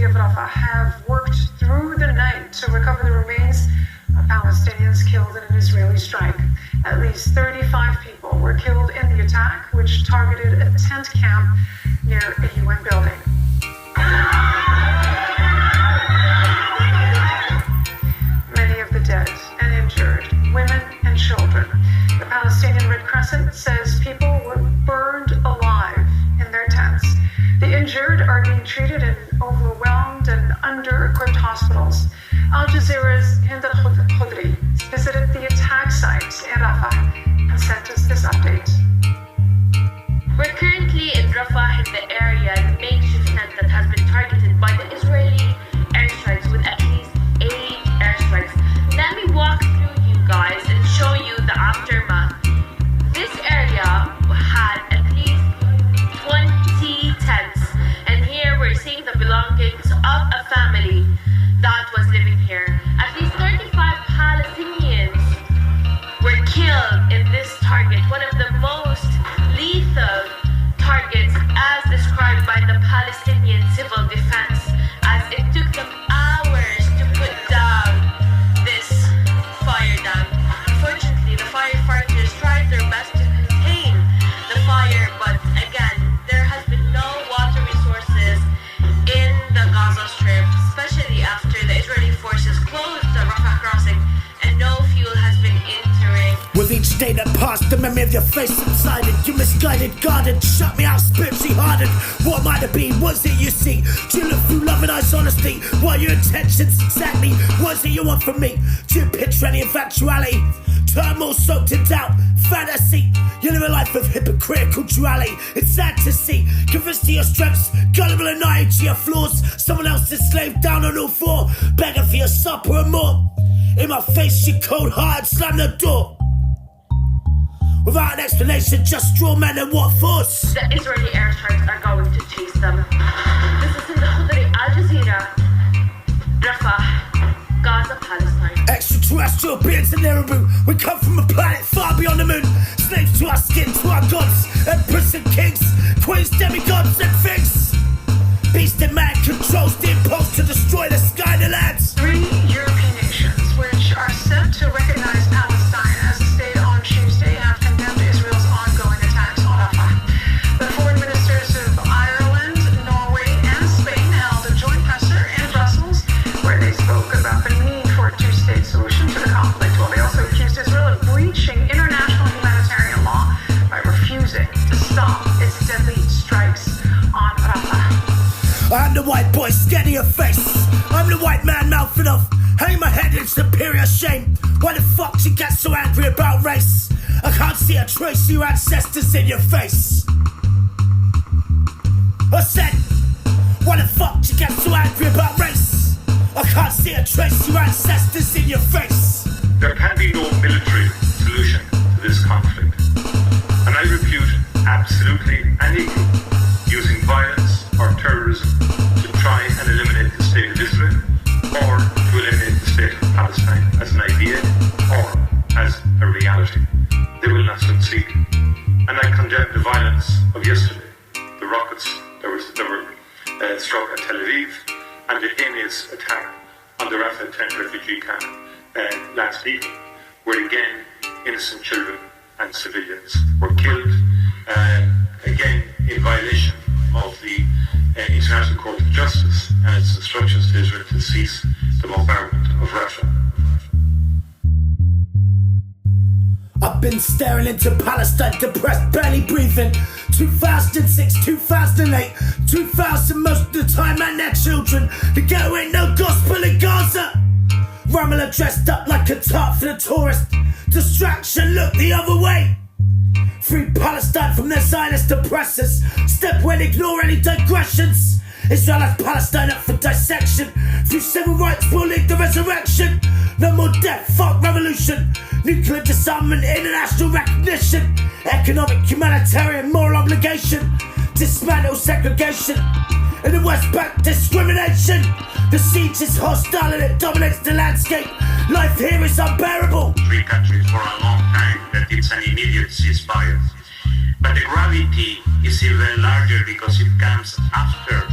city of Rafah have worked through the night to recover the remains of Palestinians killed in an Israeli strike. At least 35 people were killed in the attack, which targeted a tent camp near a UN building. Many of the dead and injured, women and children. The Palestinian Red Crescent says people were burned alive in their tents. The injured are being treated in overwhelmed and under-equipped hospitals. Al Jazeera's Hind al-Khudri visited the attack site in Rafah and sent us this update. We're currently in Rafah, in the area, the makeshift tent that has been targeted by the Israeli airstrikes with at least 8 airstrikes. Let me walk through you guys and show you the aftermath. This area had at least 20 tents, and here we're seeing the belongings of a family that was living here. At least 35 Palestinians were killed in this target, one of the most lethal targets as described by the Palestinian Civil Defense, as it took them hours to put down this fire dam. Unfortunately, the firefighters tried their best to contain the fire, but again, there has been no water resources in the Gaza Strip, especially after the Israeli forces closed the Rafah crossing and no fuel has been entering. With each day that passed, the memory of your face subsided. You misguided, guarded, shut me out, spiritually hardened. What might it be? What's it you see? Do you look through love and eyes honesty? What are your intentions exactly? What's it you want from me? Do you picture any eventuality? Turmoil soaked in doubt, fantasy. You live a life of hypocritical duality. It's sad to see, convinced to your strengths, gullible and naive to your flaws. Someone else is slaved down on all four, begging for your supper and more. In my face, you cold-hearted, slam the door. Without an explanation, just straw men and what force? The Israeli airstrikes are going to chase them. This is Hind al-Khudri, Al Jazeera, Rafah, Gaza, Palestine. Extraterrestrial beings in Neribu. We come from a planet far beyond the moon. Slaves to our skin, to our gods, emperors and kings, queens, demigods and things. Beast and man controls the impulse to destroy the sky and the lands. 3 European nations, which are set to recognize Palestine as a state on Tuesday, have condemned Israel's ongoing attacks on Rafah. The foreign ministers of Ireland, Norway, and Spain held a joint presser in Brussels where they spoke about the need for a two-state solution to the conflict. Well, they also accused Israel of breaching international humanitarian law by refusing to stop its deadly strikes on Rafah. I'm the white boy, scared of your face. I'm the white man mouthing off, hang my head in superior shame. Why the fuck you get so angry about race? I can't see a trace of your ancestors in your face. I said, why the fuck you get so angry about race? I can't see a trace of your ancestors in your face. There can be no military solution to this conflict. And I refute absolutely any group using violence or terrorism to try and eliminate the state of Israel or to eliminate the state of Palestine as an idea or as a reality. They will not succeed. And I condemn the violence of yesterday, the rockets that were struck at Tel Aviv and the heinous attack on the Rafah tent refugee camp last evening, where again innocent children and civilians were killed, again in violation of the International Court of Justice and its instructions to Israel to cease the bombardment of Rafah. I've been staring into Palestine, depressed, barely breathing. 2006, 2008, 2000, most of the time, and their children. The ghetto ain't no gospel in Gaza. Ramallah dressed up like a tart for the tourist. Distraction, look the other way. Free Palestine from their Zionist oppressors. Step well, ignore any digressions. Israel has Palestine up for dissection. Through civil rights, we'll lead the resurrection. No more death, fuck revolution. Nuclear disarmament, international recognition. Economic, humanitarian, moral obligation. Dismantle segregation. In the West Bank, discrimination. The siege is hostile and it dominates the landscape. Life here is unbearable. 3 countries for a long time that it's an immediate ceasefire. But the gravity is even larger because it comes after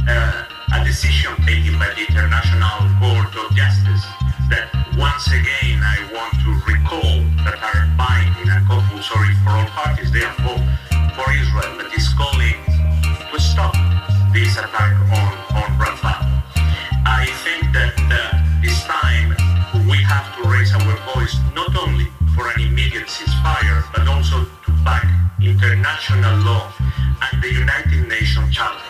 a a decision taken by the International Court of Justice that once again I want to recall that are binding and compulsory for all parties, therefore for Israel, that is calling to stop this attack on Rafah. I think that this time we have to raise our voice not only for an immediate ceasefire, but also to back international law and the United Nations Charter.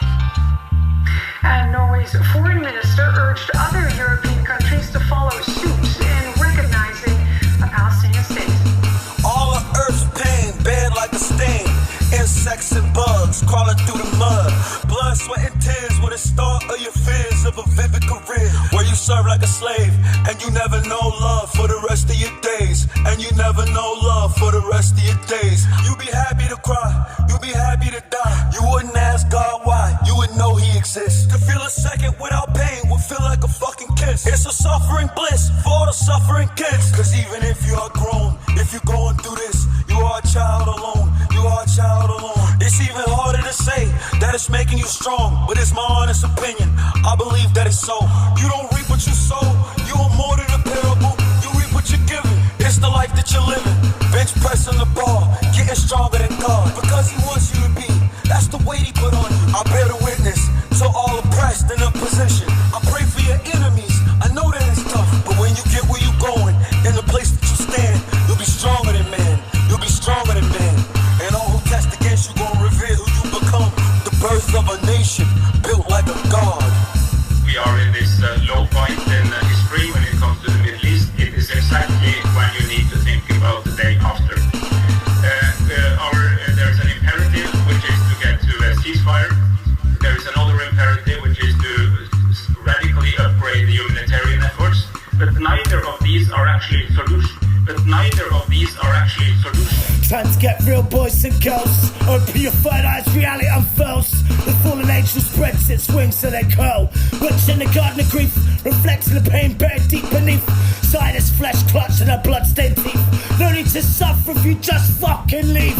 And Norway's foreign minister urged other European countries to follow suit in recognizing a Palestinian state. All of Earth's pain, bad like a stain. Insects and bugs crawling through the mud. Blood, sweat, and tears were the start of your fears of a vivid career where you serve like a slave and you never know love for the rest of your days. And you never know love for the rest of your days. You be happy to cry, you be happy to die. You wouldn't ask God why, you would know He exists. To feel a second without pain would feel like a fucking kiss. It's a suffering bliss for all the suffering kids. Cause even if you are grown, if you're going through this, you are a child alone. You are a child alone. It's even harder to say that it's making you strong, but it's my honest opinion. I believe that it's so. You don't reap what you sow. You are more than a parable. You reap what you're giving. It's the life that you're living. Bench pressing the bar, getting stronger than God, because He wants you to be. That's the weight He put on you. I bear the witness to all oppressed in a position. I pray for your enemies. I know that it's tough, but when you get where you're going, in the place that you stand, you'll be stronger than man. You'll be stronger than man. And all who test against you gonna reveal who you become. The birth of a nation built like a god. We are in this low point in history when it comes to the Middle East. It is exactly when you need to think about the day after. There's an imperative which is to get to a ceasefire. There is another imperative which is to radically upgrade the humanitarian efforts. But neither of these are actually solutions. Time to get real, boys and girls. Open your third eyes, reality unfurls. The fallen angel spreads its wings so they curl. Watching the garden of grief, reflecting the pain buried deep beneath. Sinus flesh clutching her bloodstained teeth. No need to suffer if you just fucking leave.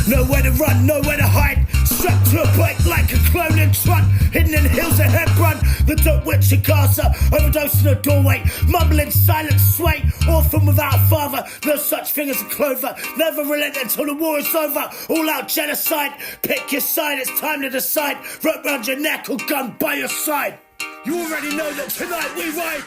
Nowhere to run, nowhere to hide. Strapped to a bike like a cloning truck. Hidden in hills of Hebron. The dope witch of Gaza, overdosing a doorway. Mumbling silent sway. Orphan without a father. No such thing as a clover. Never relent until the war is over. All out genocide. Pick your side, it's time to decide. Rope round your neck or gun by your side. You already know that tonight we ride.